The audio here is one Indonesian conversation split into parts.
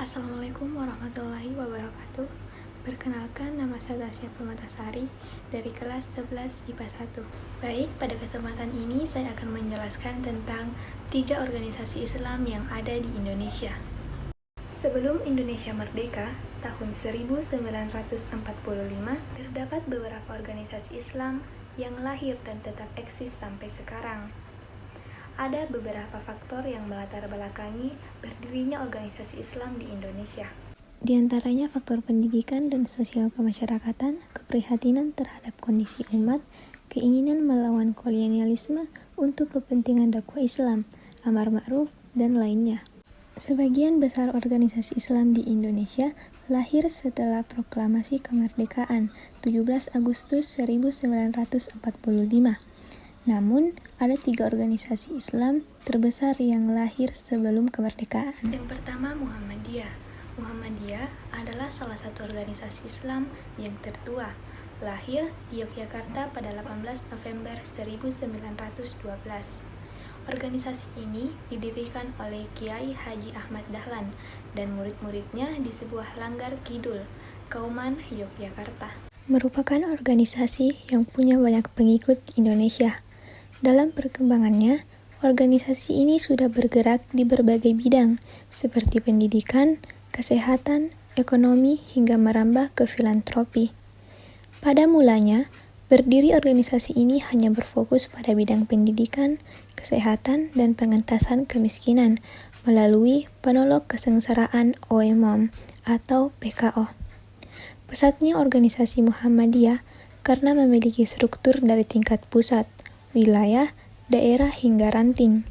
Assalamualaikum warahmatullahi wabarakatuh. Perkenalkan, nama saya Tasya Permatasari dari kelas 11 IPA 1. Baik, pada kesempatan ini saya akan menjelaskan tentang 3 organisasi Islam yang ada di Indonesia. Sebelum Indonesia merdeka, tahun 1945, terdapat beberapa organisasi Islam yang lahir dan tetap eksis sampai sekarang. Ada beberapa faktor yang melatar belakangi berdirinya organisasi Islam di Indonesia. Di antaranya faktor pendidikan dan sosial kemasyarakatan, keprihatinan terhadap kondisi umat, keinginan melawan kolonialisme untuk kepentingan dakwah Islam, amar ma'ruf, dan lainnya. Sebagian besar organisasi Islam di Indonesia lahir setelah proklamasi kemerdekaan 17 Agustus 1945. Namun, ada 3 organisasi Islam terbesar yang lahir sebelum kemerdekaan. Yang pertama, Muhammadiyah. Muhammadiyah adalah salah satu organisasi Islam yang tertua. Lahir di Yogyakarta pada 18 November 1912. Organisasi ini didirikan oleh Kiai Haji Ahmad Dahlan dan murid-muridnya di sebuah langgar kidul, Kauman, Yogyakarta. Merupakan organisasi yang punya banyak pengikut di Indonesia. Dalam perkembangannya, organisasi ini sudah bergerak di berbagai bidang, seperti pendidikan, kesehatan, ekonomi, hingga merambah ke filantropi. Pada mulanya, berdiri organisasi ini hanya berfokus pada bidang pendidikan, kesehatan, dan pengentasan kemiskinan melalui Penolok Kesengsaraan OEMOM atau PKO. Pesatnya organisasi Muhammadiyah karena memiliki struktur dari tingkat pusat, wilayah, daerah, hingga ranting.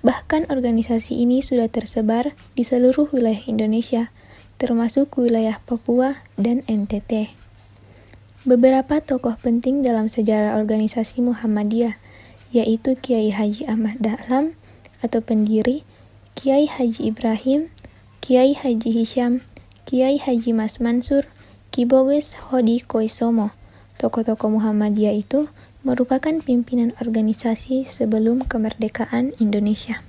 Bahkan organisasi ini sudah tersebar di seluruh wilayah Indonesia, termasuk wilayah Papua dan NTT. Beberapa tokoh penting dalam sejarah organisasi Muhammadiyah, yaitu Kiai Haji Ahmad Dahlan atau pendiri, Kiai Haji Ibrahim, Kiai Haji Hisham, Kiai Haji Mas Mansur, Ki Boges Hodikoisomo. Tokoh-tokoh Muhammadiyah itu merupakan pimpinan organisasi sebelum kemerdekaan Indonesia.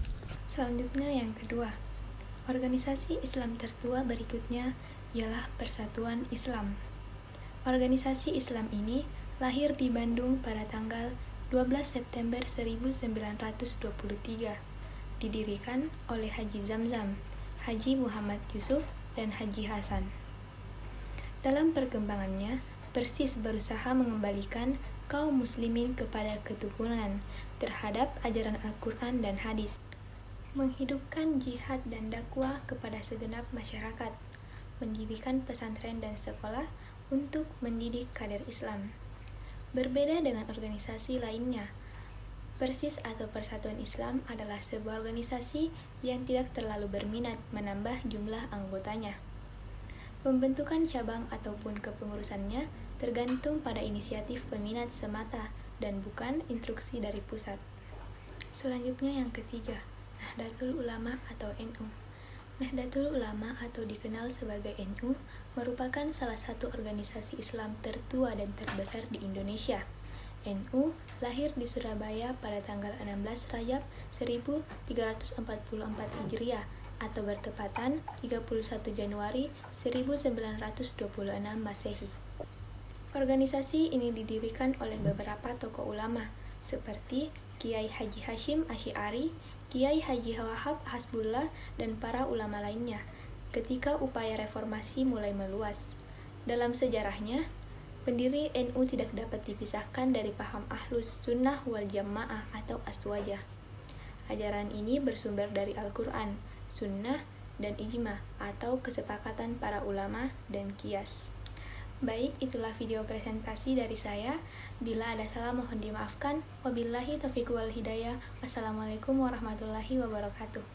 Selanjutnya yang kedua, organisasi Islam tertua berikutnya ialah Persatuan Islam. Organisasi Islam ini lahir di Bandung pada tanggal 12 September 1923. Didirikan oleh Haji Zamzam, Haji Muhammad Yusuf, dan Haji Hasan. Dalam perkembangannya, Persis berusaha mengembalikan kaum muslimin kepada ketukunan terhadap ajaran Al-Quran dan hadis, menghidupkan jihad dan dakwah kepada segenap masyarakat, mendirikan pesantren dan sekolah untuk mendidik kader Islam. Berbeda dengan organisasi lainnya, Persis atau Persatuan Islam adalah sebuah organisasi yang tidak terlalu berminat menambah jumlah anggotanya. Pembentukan cabang ataupun kepengurusannya tergantung pada inisiatif peminat semata dan bukan instruksi dari pusat. Selanjutnya yang ketiga, Nahdlatul Ulama atau NU. Nahdlatul Ulama atau dikenal sebagai NU merupakan salah satu organisasi Islam tertua dan terbesar di Indonesia. NU lahir di Surabaya pada tanggal 16 Rajab 1344 Hijriah atau bertepatan 31 Januari 1926 Masehi. Organisasi ini didirikan oleh beberapa tokoh ulama seperti Kiai Haji Hashim Asy'ari, Kiai Haji Wahab Hasbullah, dan para ulama lainnya ketika upaya reformasi mulai meluas. Dalam sejarahnya, pendiri NU tidak dapat dipisahkan dari paham Ahlus Sunnah wal Jamaah atau Aswajah. Ajaran ini bersumber dari Al-Quran, Sunnah, dan Ijma atau kesepakatan para ulama dan qiyas. Baik, itulah video presentasi dari saya. Bila ada salah mohon dimaafkan. Wabillahi taufiq wal hidayah. Wassalamualaikum warahmatullahi wabarakatuh.